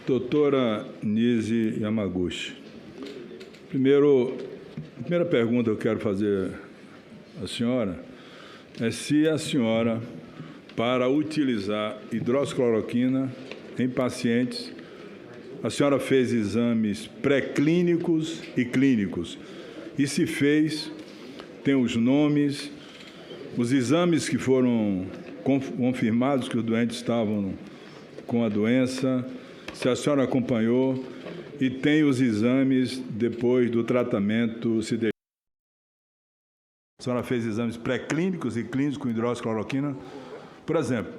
Doutora Nise Yamaguchi, primeira pergunta que eu quero fazer à senhora é se a senhora, para utilizar hidroxicloroquina em pacientes, a senhora fez exames pré-clínicos e clínicos. E se fez, tem os nomes, os exames que foram confirmados que os doentes estavam com a doença, se a senhora acompanhou, e tem os exames depois do tratamento. A senhora fez exames pré-clínicos e clínicos com hidroxicloroquina. Por exemplo,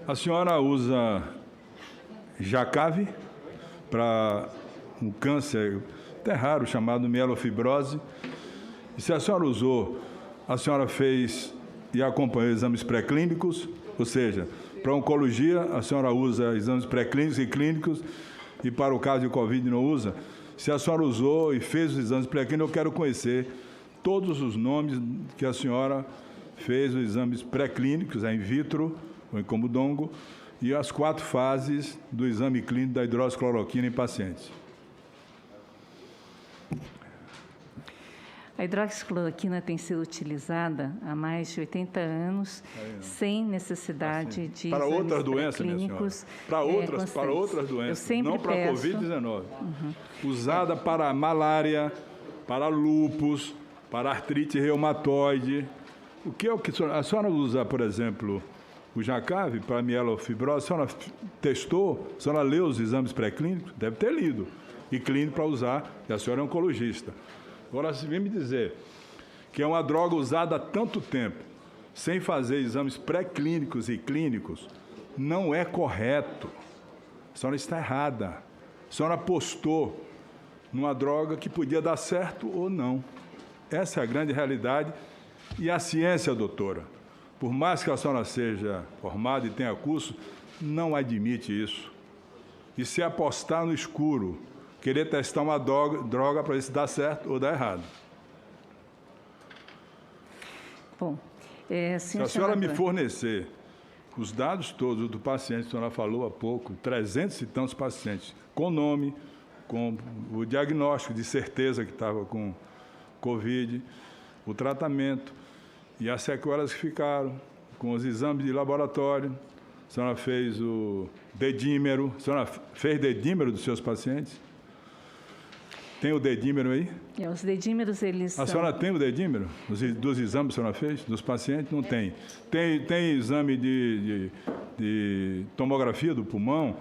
a senhora usa Jacave para um câncer até raro chamado mielofibrose. E se a senhora usou, a senhora fez e acompanhou exames pré-clínicos, ou seja, para oncologia, a senhora usa exames pré-clínicos e clínicos, e para o caso de Covid não usa. Se a senhora usou e fez os exames pré-clínicos, eu quero conhecer todos os nomes que a senhora fez os exames pré-clínicos, in vitro, ou em camundongo, e as 4 fases do exame clínico da hidroxicloroquina em pacientes. A hidroxicloroquina tem sido utilizada há mais de 80 anos, sem necessidade de para exames outras doenças, minha senhora. Para outras doenças, não para a Covid-19. Usada para malária, para lúpus, para artrite reumatoide. O que a senhora usa, por exemplo, o Jacave para mielofibrose? A senhora testou? A senhora leu os exames pré-clínicos? Deve ter lido. E clínico para usar, e a senhora é oncologista. Agora, se vem me dizer que é uma droga usada há tanto tempo, sem fazer exames pré-clínicos e clínicos, não é correto. A senhora está errada. A senhora apostou numa droga que podia dar certo ou não. Essa é a grande realidade. E a ciência, doutora, por mais que a senhora seja formada e tenha curso, não admite isso. E se apostar no escuro, querer testar uma droga para ver se dá certo ou dá errado. Bom, se a senhora me fornecer os dados todos do paciente, a senhora falou há pouco, 300 e tantos pacientes, com nome, com o diagnóstico de certeza que estava com Covid, o tratamento e as sequelas que ficaram, com os exames de laboratório, a senhora fez o dedímero, a senhora fez dedímero dos seus pacientes? Tem o dedímero aí? Os dedímeros, eles A senhora tem o dedímero? Dos exames que a senhora fez? Dos pacientes? Não tem. Tem exame de tomografia do pulmão?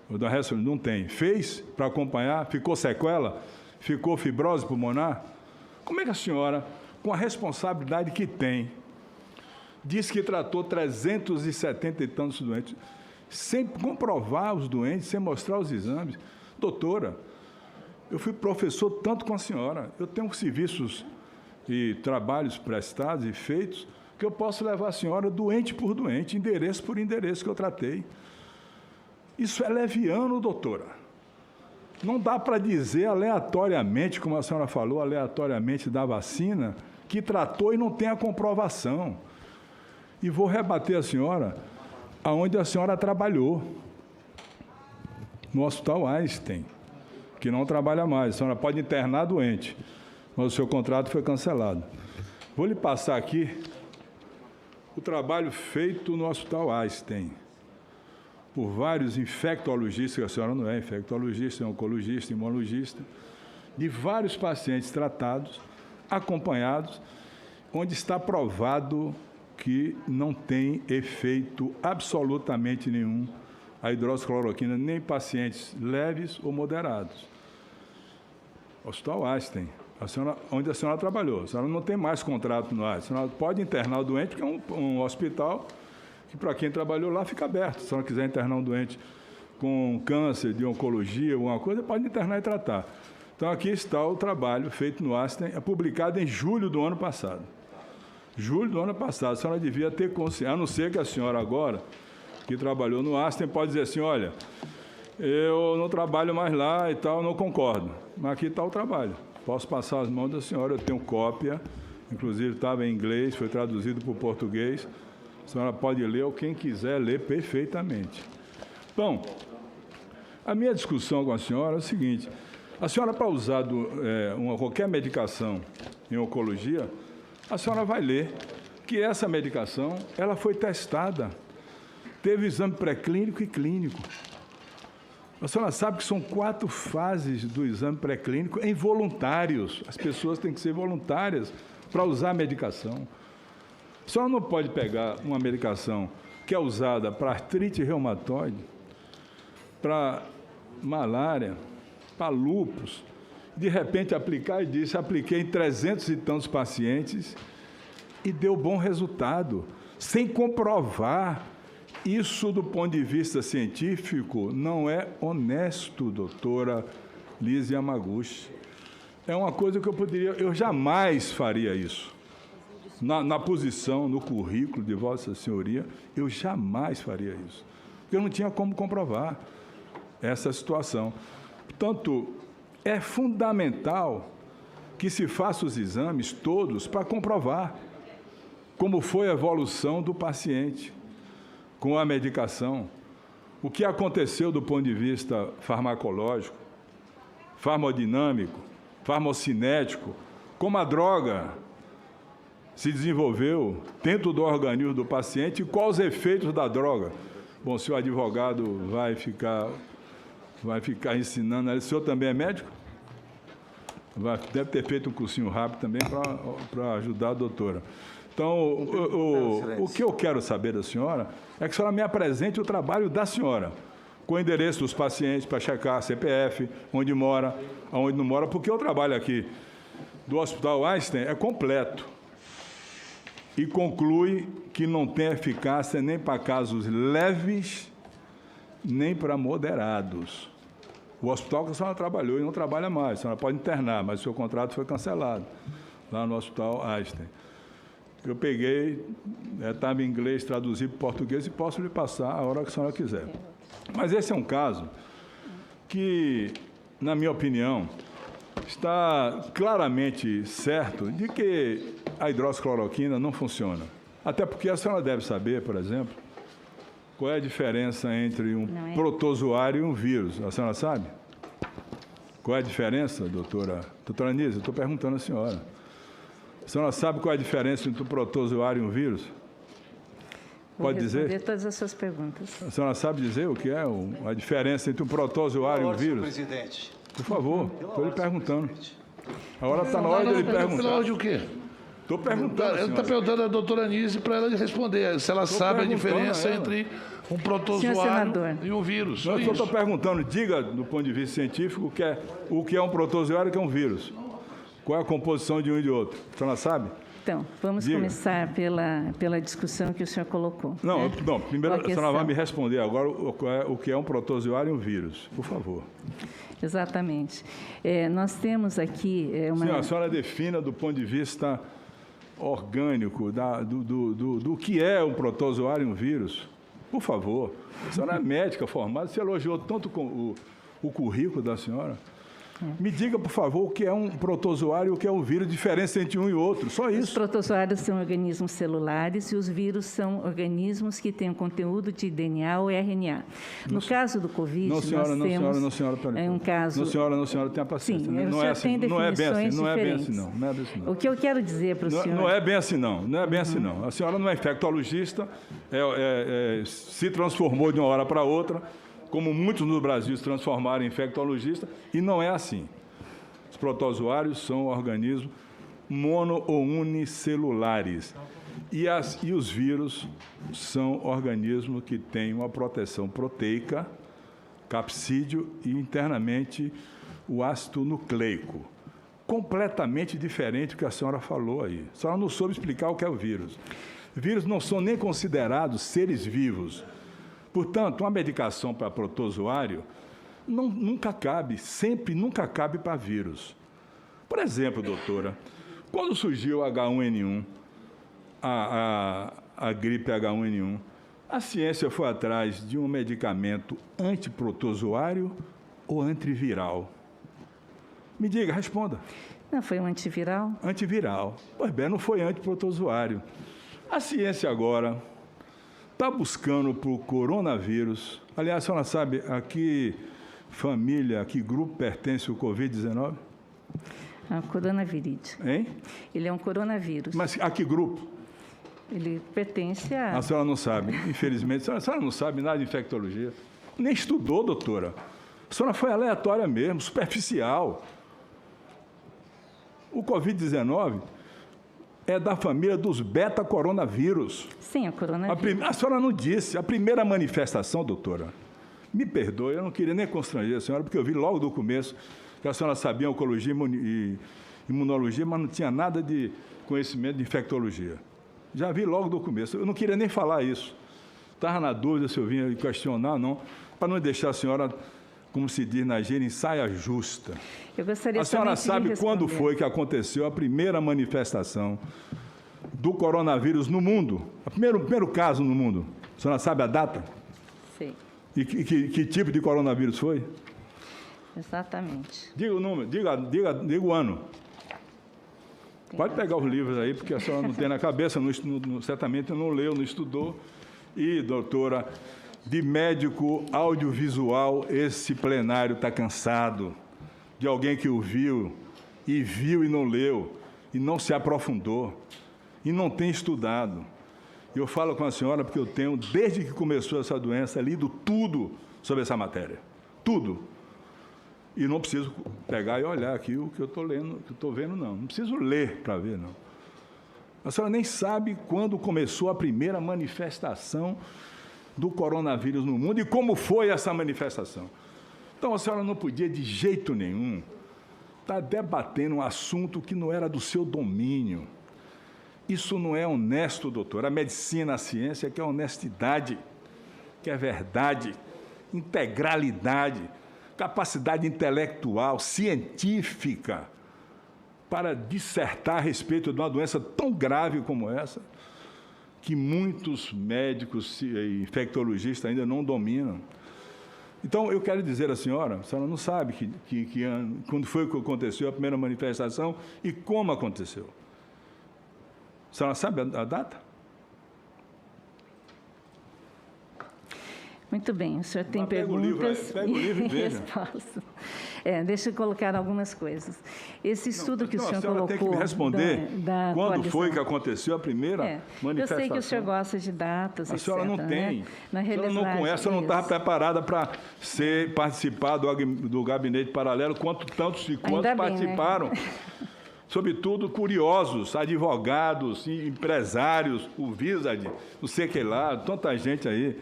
Da ressonância? Não tem. Fez para acompanhar? Ficou sequela? Ficou fibrose pulmonar? Como é que a senhora, com a responsabilidade que tem, diz que tratou 370 e tantos doentes, sem comprovar os doentes, sem mostrar os exames? Doutora, eu fui professor tanto com a senhora, eu tenho serviços e trabalhos prestados e feitos que eu posso levar a senhora doente por doente, endereço por endereço que eu tratei. Isso é leviano, doutora. Não dá para dizer aleatoriamente, como a senhora falou, aleatoriamente da vacina, que tratou e não tem a comprovação. E vou rebater a senhora aonde a senhora trabalhou, no Hospital Einstein, que não trabalha mais. A senhora pode internar doente, mas o seu contrato foi cancelado. Vou lhe passar aqui o trabalho feito no Hospital Einstein por vários infectologistas, que a senhora não é infectologista, é oncologista, imunologista, de vários pacientes tratados, acompanhados, onde está provado que não tem efeito absolutamente nenhum a hidroxicloroquina, nem em pacientes leves ou moderados. Hospital Einstein, onde a senhora trabalhou. A senhora não tem mais contrato no Einstein. A senhora pode internar o doente, porque é um hospital que, para quem trabalhou lá, fica aberto. Se a senhora quiser internar um doente com câncer, de oncologia, alguma coisa, pode internar e tratar. Então, aqui está o trabalho feito no Einstein, publicado em julho do ano passado. Julho do ano passado. A senhora devia ter consciência, a não ser que a senhora agora, que trabalhou no Einstein, pode dizer assim, olha, eu não trabalho mais lá e tal, não concordo. Mas aqui está o trabalho. Posso passar as mãos da senhora, eu tenho cópia, inclusive estava em inglês, foi traduzido para o português. A senhora pode ler, ou quem quiser ler perfeitamente. Bom, A minha discussão com a senhora é o seguinte: a senhora, para usar qualquer medicação em oncologia, a senhora vai ler que essa medicação ela foi testada, teve exame pré-clínico e clínico. A senhora sabe que são 4 fases do exame pré-clínico em voluntários. As pessoas têm que ser voluntárias para usar a medicação. A senhora não pode pegar uma medicação que é usada para artrite reumatoide, para malária, para lúpus, de repente aplicar e disse, apliquei em 300 e tantos pacientes e deu bom resultado, sem comprovar. Isso, do ponto de vista científico, não é honesto, doutora Lise Yamaguchi. É uma coisa que eu jamais faria isso. Na posição, no currículo de Vossa Senhoria, eu jamais faria isso. Porque eu não tinha como comprovar essa situação. Portanto, é fundamental que se façam os exames todos para comprovar como foi a evolução do paciente com a medicação, o que aconteceu do ponto de vista farmacológico, farmodinâmico, farmocinético, como a droga se desenvolveu dentro do organismo do paciente e quais os efeitos da droga. Bom, se o advogado vai ficar ensinando, o senhor também é médico? Deve ter feito um cursinho rápido também para ajudar a doutora. Então, o que eu quero saber da senhora é que a senhora me apresente o trabalho da senhora, com o endereço dos pacientes para checar CPF, onde mora, aonde não mora, porque o trabalho aqui do Hospital Einstein é completo e conclui que não tem eficácia nem para casos leves, nem para moderados. O hospital que a senhora trabalhou e não trabalha mais, a senhora pode internar, mas o seu contrato foi cancelado lá no Hospital Einstein. Eu peguei, estava em inglês, traduzi para português e posso lhe passar a hora que a senhora quiser. Mas esse é um caso que, na minha opinião, está claramente certo de que a hidroxicloroquina não funciona. Até porque a senhora deve saber, por exemplo, qual é a diferença entre um protozoário e um vírus. A senhora sabe? Qual é a diferença, doutora Anísia? Eu estou perguntando à senhora. A senhora sabe qual é a diferença entre um protozoário e um vírus? Pode dizer? Vou responder todas as suas perguntas. A senhora sabe dizer o que é a diferença entre um protozoário e um vírus? Presidente. Por favor, estou lhe perguntando. A hora está na hora de ele perguntar. Pela hora de o quê? Estou perguntando. Ele está perguntando à doutora Anísia para ela responder se ela sabe a diferença entre um protozoário e um vírus. Eu estou perguntando, diga do ponto de vista científico o que é um protozoário e o que é um vírus. Qual é a composição de um e de outro? A senhora sabe? Então, vamos começar pela discussão que o senhor colocou. Não, primeiro a senhora vai me responder agora o que é um protozoário e um vírus, por favor. Exatamente. Nós temos aqui uma... Sim, a senhora defina do ponto de vista orgânico do que é um protozoário e um vírus. Por favor. A senhora é médica formada, você elogiou tanto o currículo da senhora. Me diga, por favor, o que é um protozoário e o que é um vírus, diferença entre um e outro, só isso. Os protozoários são organismos celulares e os vírus são organismos que têm um conteúdo de DNA ou RNA. No caso do Covid, não, senhora, nós temos não, senhora, um caso... Não, senhora, tenha paciência. Sim, não é assim, não é bem assim, não é bem assim, não. Não é bem assim, não. O que eu quero dizer para o senhor... Não é bem assim, não. Não é bem assim, não. A senhora não é infectologista, se transformou de uma hora para outra, como muitos no Brasil se transformaram em infectologista, e não é assim. Os protozoários são organismos mono- ou unicelulares. E os vírus são organismos que têm uma proteção proteica, capsídeo e internamente o ácido nucleico. Completamente diferente do que a senhora falou aí. A senhora não soube explicar o que é o vírus. Vírus não são nem considerados seres vivos. Portanto, uma medicação para protozoário nunca cabe para vírus. Por exemplo, doutora, quando surgiu o H1N1, a gripe H1N1, a ciência foi atrás de um medicamento antiprotozoário ou antiviral? Me diga, responda. Não, foi um antiviral? Antiviral. Pois bem, não foi antiprotozoário. A ciência agora está buscando para o coronavírus. Aliás, a senhora sabe, aqui família, a que grupo pertence o Covid-19? A coronavírides. Hein? Ele é um coronavírus. Mas a que grupo? Ele pertence a... A senhora não sabe, infelizmente. A senhora não sabe nada de infectologia. Nem estudou, doutora. A senhora foi aleatória mesmo, superficial. O Covid-19 é da família dos beta-coronavírus. Sim, é coronavírus. A senhora não disse. A primeira manifestação, doutora, me perdoe, eu não queria nem constranger a senhora, porque eu vi logo do começo que a senhora sabia oncologia e imunologia, mas não tinha nada de conhecimento de infectologia. Já vi logo do começo. Eu não queria nem falar isso. Estava na dúvida se eu vinha questionar, não, para não deixar a senhora, como se diz na gíria, em saia justa. Eu gostaria a senhora sabe quando foi que aconteceu a primeira manifestação do coronavírus no mundo? O primeiro caso no mundo. A senhora sabe a data? Sim. E que tipo de coronavírus foi? Exatamente. Diga o número, diga o ano. Pode pegar os livros aí, porque a senhora não tem na cabeça, certamente não leu, não estudou. E, doutora, de médico audiovisual, esse plenário está cansado. De alguém que o viu e não leu, e não se aprofundou, e não tem estudado. Eu falo com a senhora porque eu tenho, desde que começou essa doença, lido tudo sobre essa matéria. Tudo. E não preciso pegar e olhar aqui o que eu estou lendo, o que eu estou vendo, não. Não preciso ler para ver, não. A senhora nem sabe quando começou a primeira manifestação do coronavírus no mundo e como foi essa manifestação. Então, a senhora não podia, de jeito nenhum, estar debatendo um assunto que não era do seu domínio. Isso não é honesto, doutor. A medicina, a ciência quer honestidade, quer verdade, integralidade, capacidade intelectual, científica, para dissertar a respeito de uma doença tão grave como essa, que muitos médicos e infectologistas ainda não dominam. Então, eu quero dizer à senhora não sabe quando foi que aconteceu a primeira manifestação e como aconteceu. A senhora sabe a data? Muito bem, o senhor tem perguntas pega o livro e veja. Respostas. Deixa eu colocar algumas coisas. Esse estudo que o senhor colocou... tem que me responder quando coalizão. foi que aconteceu a primeira manifestação. Eu sei que o senhor gosta de datas, A senhora não tem. Né? A senhora não conhece, não estava preparada para participar do gabinete paralelo, quantos participaram. Né? Sobretudo curiosos, advogados, empresários, o Wizard, não sei o que lá, tanta gente aí.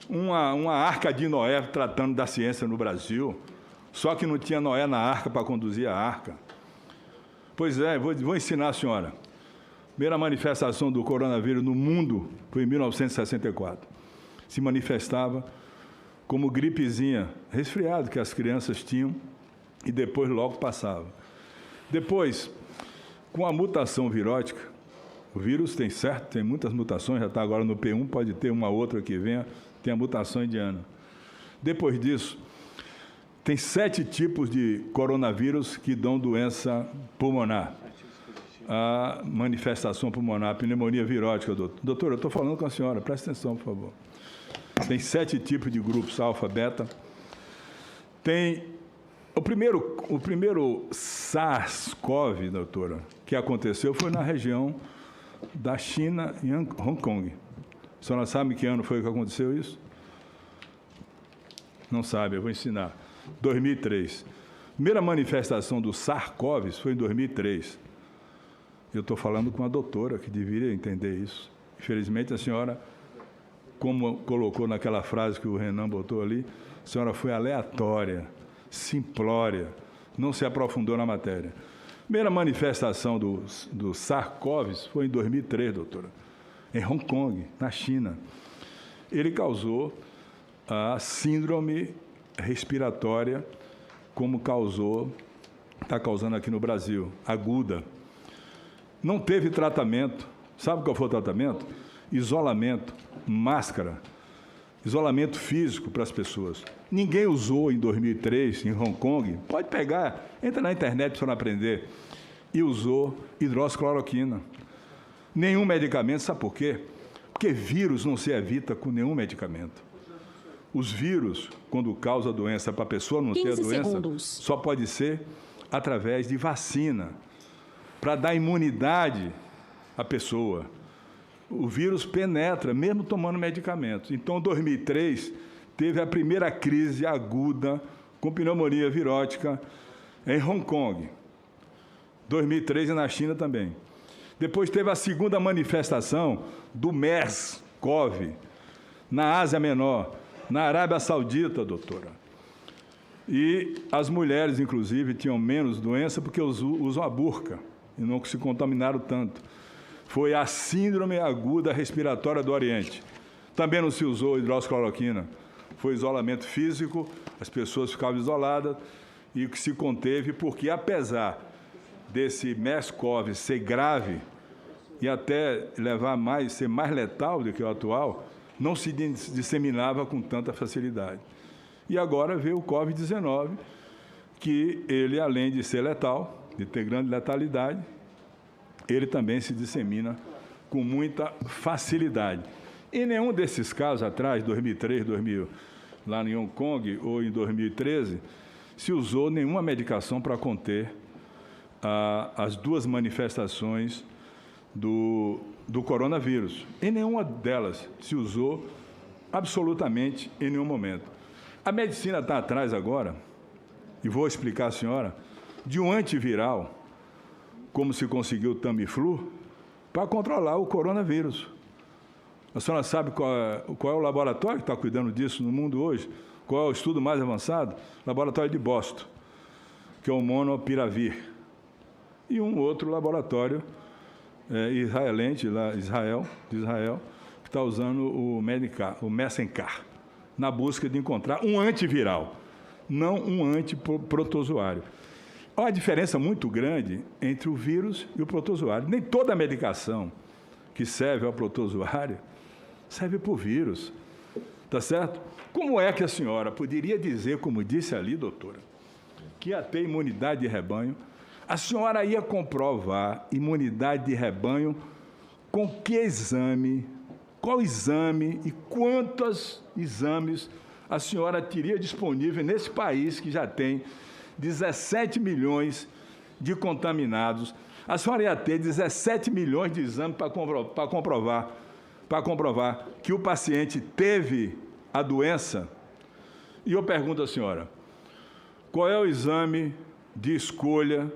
Uma arca de Noé tratando da ciência no Brasil, só que não tinha Noé na arca para conduzir a arca. Pois é, vou ensinar a senhora. A primeira manifestação do coronavírus no mundo foi em 1964. Se manifestava como gripezinha, resfriado que as crianças tinham, e depois logo passava. Depois, com a mutação virótica, o vírus tem muitas mutações, já está agora no P1, pode ter uma outra que venha, tem a mutação indiana. Depois disso, tem 7 tipos de coronavírus que dão doença pulmonar. A manifestação pulmonar, a pneumonia virótica, doutor. Doutor, eu estou falando com a senhora, presta atenção, por favor. Tem 7 tipos de grupos, alfa, beta. Tem o primeiro SARS-CoV, doutora, que aconteceu foi na região da China e Hong Kong. A senhora sabe que ano foi que aconteceu isso? Não sabe, eu vou ensinar. 2003. Primeira manifestação do SARS-CoV foi em 2003. Eu estou falando com a doutora, que deveria entender isso. Infelizmente, a senhora, como colocou naquela frase que o Renan botou ali, a senhora foi aleatória, simplória, não se aprofundou na matéria. Primeira manifestação do SARS-CoV foi em 2003, doutora, em Hong Kong, na China. Ele causou a síndrome respiratória, como está causando aqui no Brasil, aguda. Não teve tratamento. Sabe qual foi o tratamento? Isolamento, máscara, isolamento físico para as pessoas. Ninguém usou em 2003, em Hong Kong, pode pegar, entra na internet para aprender, e usou hidroxicloroquina. Nenhum medicamento, sabe por quê? Porque vírus não se evita com nenhum medicamento. os vírus, quando causa doença para a pessoa não ter a doença, só pode ser através de vacina, para dar imunidade à pessoa. O vírus penetra, mesmo tomando medicamentos. Então, em 2003, teve a primeira crise aguda com pneumonia virótica em Hong Kong. 2003 e na China também. Depois teve a segunda manifestação do MERS-CoV na Ásia Menor, na Arábia Saudita, doutora. E as mulheres, inclusive, tinham menos doença porque usam a burca e não se contaminaram tanto. Foi a síndrome aguda respiratória do Oriente. Também não se usou hidroxicloroquina. Foi isolamento físico, as pessoas ficavam isoladas e o que se conteve, porque apesar desse MERS-CoV ser grave e até ser mais letal do que o atual, não se disseminava com tanta facilidade. E agora veio o Covid-19, que ele, além de ser letal, de ter grande letalidade, ele também se dissemina com muita facilidade. Em nenhum desses casos atrás, 2003, 2000, lá em Hong Kong, ou em 2013, se usou nenhuma medicação para conter as duas manifestações do coronavírus. Em nenhuma delas se usou absolutamente em nenhum momento. A medicina está atrás agora, e vou explicar à senhora, de um antiviral, como se conseguiu o Tamiflu, para controlar o coronavírus. A senhora sabe qual é o laboratório que está cuidando disso no mundo hoje? Qual é o estudo mais avançado? Laboratório de Boston, que é o Monopiravir. E um outro laboratório israelense, de Israel, que está usando o Messencar, na busca de encontrar um antiviral, não um antiprotozoário. Há uma diferença muito grande entre o vírus e o protozoário. Nem toda medicação que serve ao protozoário serve para o vírus, tá certo? Como é que a senhora poderia dizer, como disse ali, doutora, que ia ter imunidade de rebanho? A senhora ia comprovar imunidade de rebanho com que exame, qual exame e quantos exames a senhora teria disponível nesse país que já tem 17 milhões de contaminados? A senhora ia ter 17 milhões de exames para comprovar que o paciente teve a doença. E eu pergunto à senhora, qual é o exame de escolha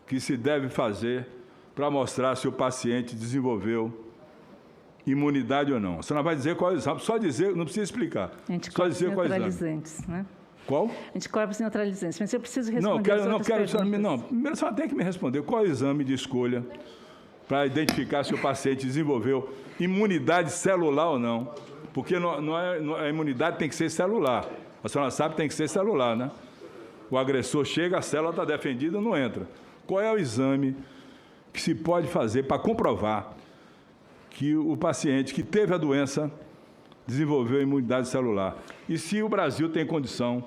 que se deve fazer para mostrar se o paciente desenvolveu imunidade ou não? A senhora vai dizer qual é o exame, só dizer, não precisa explicar. Só dizer qual é o exame. Né? Qual? Anticorpos neutralizantes. Mas eu preciso responder não quero. Primeiro a senhora tem que me responder qual é o exame de escolha para identificar se o paciente desenvolveu imunidade celular ou não. Porque a imunidade tem que ser celular. A senhora sabe que tem que ser celular, né? O agressor chega, a célula está defendida, não entra. Qual é o exame que se pode fazer para comprovar que o paciente que teve a doença desenvolveu imunidade celular? E se o Brasil tem condição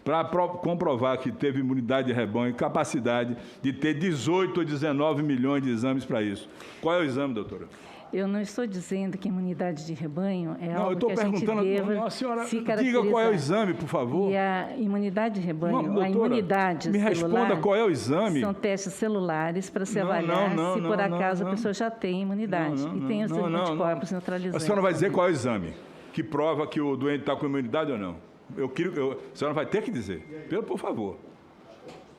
para comprovar que teve imunidade de rebanho e capacidade de ter 18 ou 19 milhões de exames para isso? Qual é o exame, doutora? Eu não estou dizendo que imunidade de rebanho é algo que a gente deva se caracterizar. Diga qual é o exame, por favor. E a imunidade de rebanho, doutora, a imunidade me celular, responda qual é o exame. São testes celulares para se avaliar se por acaso a pessoa já tem imunidade e tem os anticorpos neutralizantes. A senhora vai dizer qual é o exame que prova que o doente está com imunidade ou não? A senhora vai ter que dizer, por favor.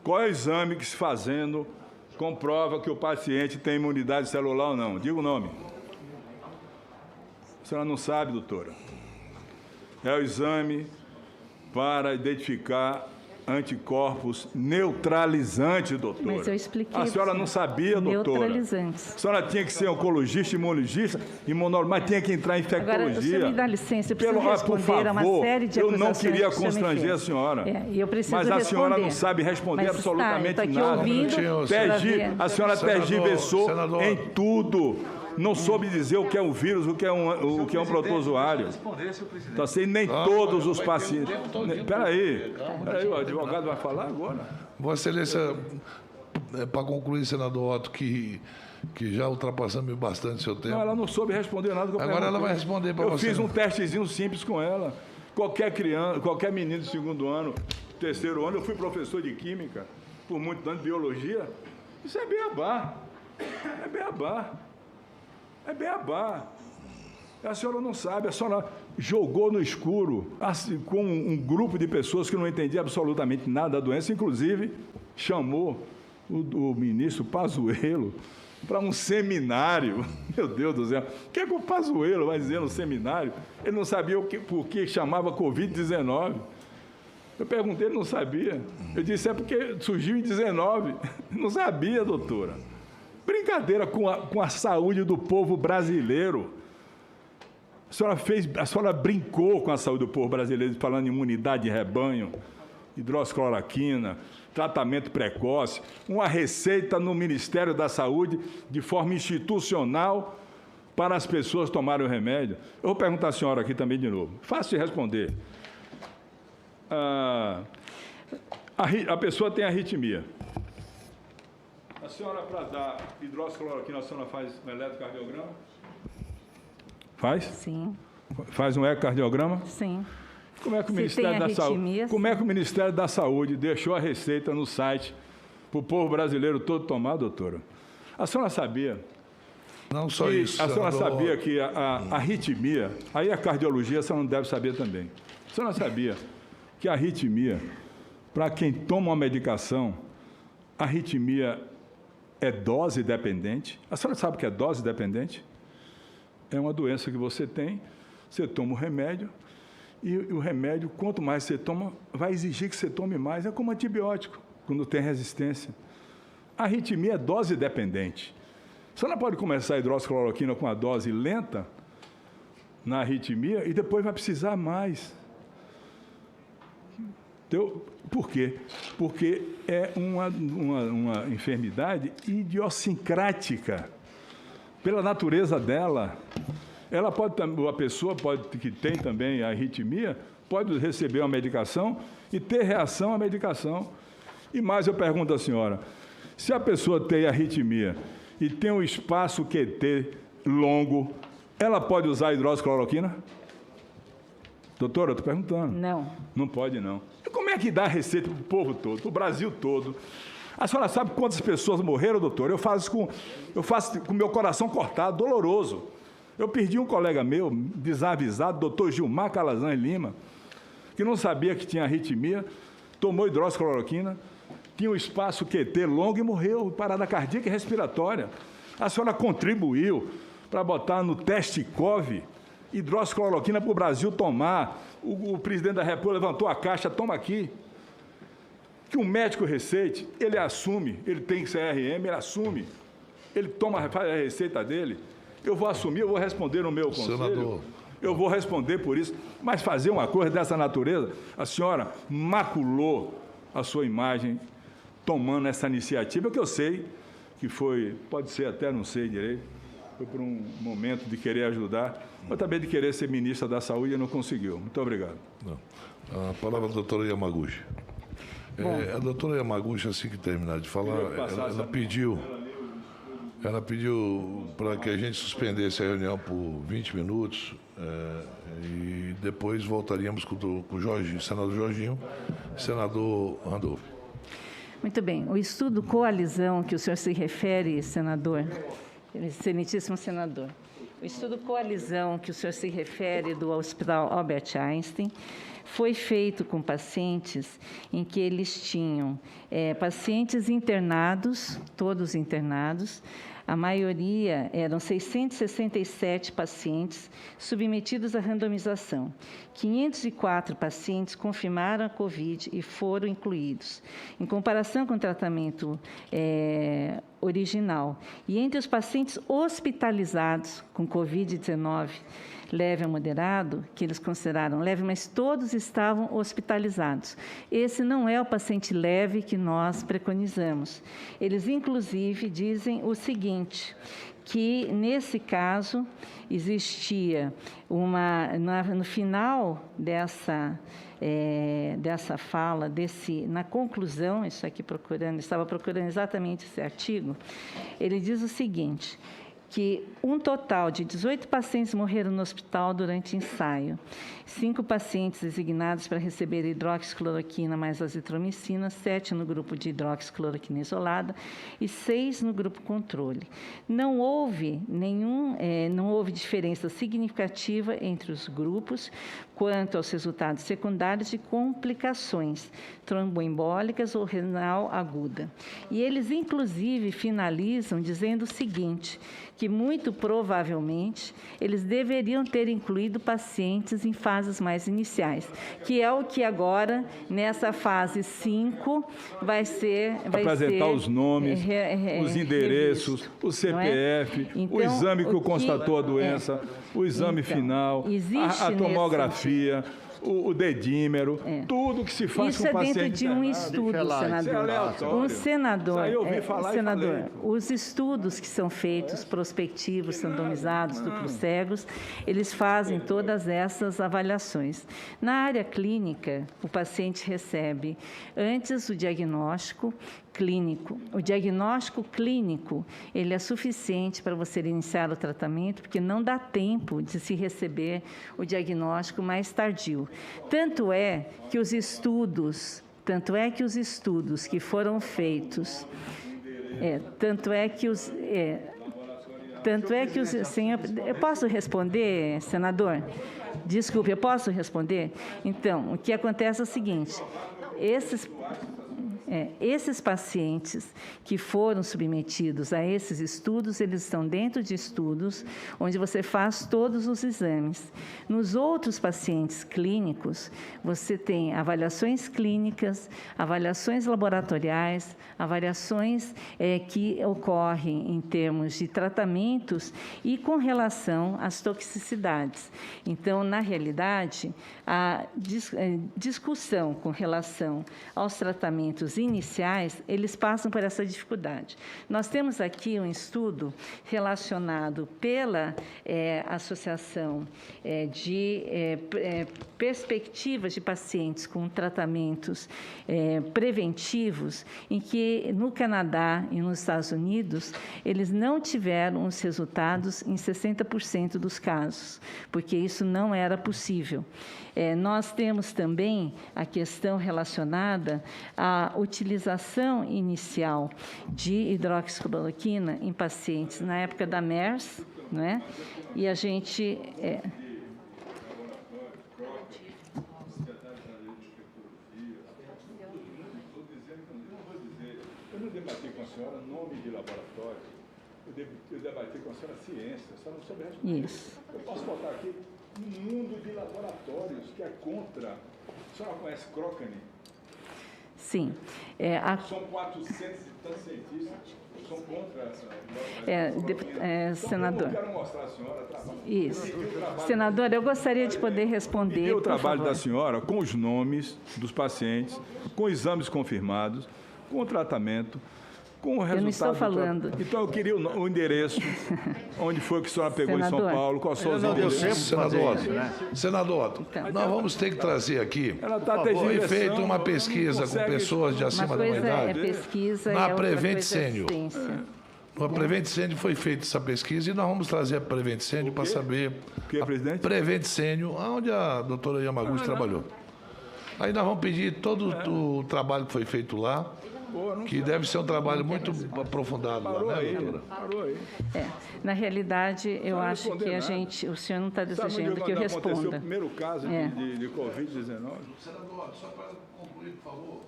Qual é o exame que, se fazendo, comprova que o paciente tem imunidade celular ou não? Diga o nome. A senhora não sabe, doutora. É o exame para identificar anticorpos neutralizantes, doutora. Mas eu expliquei. A senhora não sabia, doutora. Neutralizantes. A senhora tinha que ser oncologista, imunologista, mas tinha que entrar em infectologia. Agora, o senhor me dá licença, eu preciso responder a uma série de acusações. Eu não queria constranger a senhora. Mas a senhora não sabe responder absolutamente nada. A senhora tergiversou em tudo. Não soube dizer o que é um vírus, o que é um protozoário. Está sendo nem todos os pacientes. Espera aí, o advogado vai falar agora. Vossa Excelência, para concluir, senador Otto, que já ultrapassamos bastante seu tempo. Não, ela não soube responder nada. Agora ela vai responder para você. Eu fiz um testezinho simples com ela. Qualquer criança, qualquer menino de segundo ano, terceiro ano, eu fui professor de química, por muito tempo de biologia. Isso é beabá. É beabá. É beabá. A senhora não sabe, a senhora jogou no escuro assim, com um grupo de pessoas que não entendia absolutamente nada da doença, inclusive chamou o ministro Pazuello para um seminário. Meu Deus do céu, o que é que o Pazuello vai dizer no seminário? Ele não sabia por que chamava Covid-19. Eu perguntei, ele não sabia. Eu disse, é porque surgiu em 19. Não sabia, doutora. Brincadeira com a saúde do povo brasileiro. A senhora brincou com a saúde do povo brasileiro, falando em imunidade de rebanho, hidroxicloroquina, tratamento precoce, uma receita no Ministério da Saúde de forma institucional para as pessoas tomarem o remédio. Eu vou perguntar à senhora aqui também de novo. Fácil de responder. A pessoa tem arritmia. A senhora, para dar hidroxicloroquina, a senhora faz um eletrocardiograma? Faz? Sim. Faz um ecocardiograma? Sim. Como é que o Ministério da Saúde deixou a receita no site para o povo brasileiro todo tomar, doutora? A senhora sabia? Não só isso. A senhora sabia que a arritmia, aí a cardiologia a senhora não deve saber também. A senhora sabia que a arritmia, para quem toma uma medicação, a arritmia é dose dependente? A senhora sabe o que é dose dependente? É uma doença que você tem, você toma o remédio, e o remédio, quanto mais você toma, vai exigir que você tome mais. É como antibiótico, quando tem resistência. A arritmia é dose dependente. A senhora pode começar a hidroxicloroquina com a dose lenta na arritmia e depois vai precisar mais. Então, por quê? Porque é uma enfermidade idiosincrática. Pela natureza dela, a pessoa que tem também a arritmia pode receber uma medicação e ter reação à medicação. E mais eu pergunto à senhora, se a pessoa tem arritmia e tem um espaço QT longo, ela pode usar hidroxicloroquina? Doutora, eu estou perguntando. Não. Não pode, não. E como é que dá a receita para o povo todo, para o Brasil todo? A senhora sabe quantas pessoas morreram, doutor? Eu faço com o meu coração cortado, doloroso. Eu perdi um colega meu, desavisado, doutor Gilmar Calazans Lima, que não sabia que tinha arritmia, tomou hidroxicloroquina, tinha um espaço QT longo e morreu, parada cardíaca e respiratória. A senhora contribuiu para botar no teste COVID hidroxicloroquina para o Brasil tomar. O presidente da República levantou a caixa, toma aqui. Que um médico receite, ele assume, ele tem CRM, ele assume, ele faz a receita dele, eu vou assumir, eu vou responder no meu conselho, senador, eu vou responder por isso, mas fazer uma coisa dessa natureza, a senhora maculou a sua imagem tomando essa iniciativa, que eu sei que foi, pode ser até, não sei direito, foi por um momento de querer ajudar, mas também de querer ser ministra da Saúde e não conseguiu. Muito obrigado. Não. A palavra da doutora Yamaguchi. A doutora Yamaguchi, assim que terminar de falar, ela pediu para que a gente suspendesse a reunião por 20 minutos e depois voltaríamos com o Jorginho, senador Jorginho e senador Randolph. Muito bem. O estudo Coalizão, que o senhor se refere, senador, excelentíssimo senador, o estudo Coalizão, que o senhor se refere do Hospital Albert Einstein, foi feito com pacientes em que eles tinham pacientes internados, todos internados, a maioria eram 667 pacientes submetidos à randomização. 504 pacientes confirmaram a Covid e foram incluídos. Em comparação com o tratamento original. E entre os pacientes hospitalizados com Covid-19, leve a moderado, que eles consideraram leve, mas todos estavam hospitalizados. Esse não é o paciente leve que nós preconizamos. Eles, inclusive, dizem o seguinte, que, nesse caso, existia no final dessa fala, na conclusão, estava procurando exatamente esse artigo, ele diz o seguinte, que um total de 18 pacientes morreram no hospital durante ensaio. 5 pacientes designados para receber hidroxicloroquina mais azitromicina, 7 no grupo de hidroxicloroquina isolada e 6 no grupo controle. Não houve diferença significativa entre os grupos quanto aos resultados secundários de complicações tromboembólicas ou renal aguda. E eles, inclusive, finalizam dizendo o seguinte, que muito provavelmente eles deveriam ter incluído pacientes em fases mais iniciais, que é o que agora, nessa fase 5, vai ser... Apresentar os nomes, os endereços, revisto, o CPF, então, o exame que constatou a doença, o exame final, a tomografia, o dedímero, tudo que se faz com o paciente. Isso é dentro de um estudo, senador. Um senador, os estudos que são feitos, prospectivos, randomizados, duplos cegos, eles fazem todas essas avaliações. Na área clínica, o paciente recebe antes o diagnóstico clínico. O diagnóstico clínico, ele é suficiente para você iniciar o tratamento, porque não dá tempo de se receber o diagnóstico mais tardio. Tanto é que os estudos que foram feitos, senhor, eu posso responder, senador? Desculpe, eu posso responder? Então, o que acontece é o seguinte, esses pacientes que foram submetidos a esses estudos, eles estão dentro de estudos onde você faz todos os exames. Nos outros pacientes clínicos, você tem avaliações clínicas, avaliações laboratoriais, avaliações que ocorrem em termos de tratamentos e com relação às toxicidades. Então, na realidade, a discussão com relação aos tratamentos iniciais, eles passam por essa dificuldade. Nós temos aqui um estudo relacionado pela Associação de Perspectivas de Pacientes com Tratamentos Preventivos, em que no Canadá e nos Estados Unidos, eles não tiveram os resultados em 60% dos casos, porque isso não era possível. Nós temos também a questão relacionada à utilização inicial de hidroxicloroquina em pacientes na época da MERS, né? E a gente... Eu não debati com a senhora nome de laboratório, eu debati com a senhora ciência, a senhora não soube responder. Isso. Eu posso botar aqui um mundo de laboratórios que é contra. A senhora conhece Crocane? Sim. São 400 e tantos cientistas que são contra essa. Senador. Eu quero mostrar à senhora trabalho. Isso. Senador, eu gostaria de poder responder. E o trabalho da senhora com os nomes dos pacientes, com exames confirmados, com o tratamento, com o resultado. Eu não estou falando. Então, eu queria o endereço, onde foi que a senhora pegou senador, em São Paulo, qual são os endereços. Senador Otto, nós vamos ter que trazer aqui, foi feita uma pesquisa com pessoas de acima da idade, na Prevent Senior. No Prevent Senior foi feita essa pesquisa e nós vamos trazer a Prevent Senior para saber... O que, presidente? Prevent Senior, onde a doutora Yamaguchi trabalhou. Aí nós vamos pedir todo o trabalho que foi feito lá, que deve ser um trabalho muito aprofundado lá, né, doutora? Parou aí. Na realidade, eu acho que o senhor não está desejando que eu responda. Aconteceu o primeiro caso de Covid-19? Senador, só para concluir, por favor.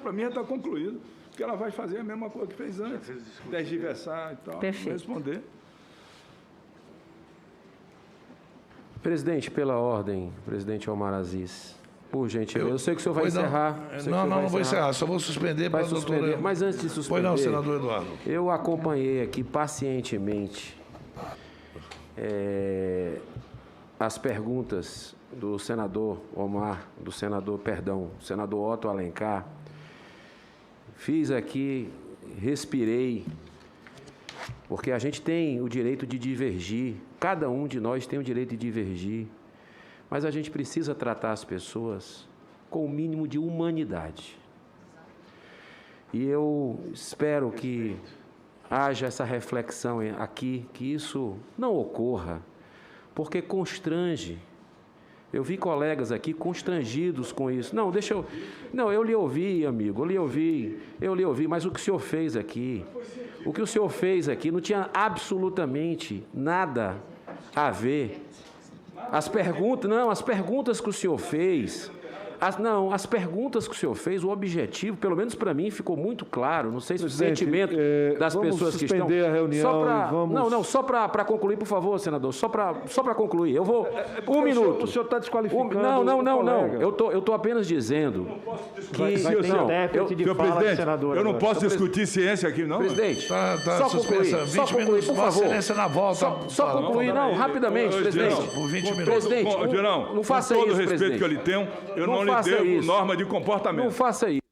Para mim, está concluído, porque ela vai fazer a mesma coisa que fez antes, desdiversar e tal, Perfeito. responder. Presidente, pela ordem, presidente Omar Aziz. Por gentileza, eu sei que o senhor vai encerrar. Não vou encerrar, só vou suspender para a doutora... Mas antes de suspender... Pois não, senador Eduardo. Eu acompanhei aqui pacientemente as perguntas do senador senador Otto Alencar. Fiz aqui, respirei, porque a gente tem o direito de divergir, cada um de nós tem o direito de divergir, mas a gente precisa tratar as pessoas com o mínimo de humanidade. E eu espero que haja essa reflexão aqui, que isso não ocorra, porque constrange. Eu vi colegas aqui constrangidos com isso. Não, deixa eu... Não, eu lhe ouvi, amigo, eu lhe ouvi, mas o que o senhor fez aqui, não tinha absolutamente nada a ver. As perguntas que o senhor fez... As perguntas que o senhor fez, o objetivo, pelo menos para mim, ficou muito claro. Não sei se o sentimento das pessoas que estão... Vamos suspender a reunião só para concluir, por favor, senador. Só para concluir. Eu vou... Um minuto. O senhor está desqualificando Não. Eu estou apenas dizendo que... Senhor presidente, eu não posso discutir ciência aqui, não? Presidente, só concluir, 20 minutos, por favor. Excelência na volta. Só concluir, rapidamente, presidente. Por 20 minutos. Presidente, não faça isso, com todo o respeito presidente. que eu lhe tenho, eu não lhe devo norma de comportamento. Não faça isso.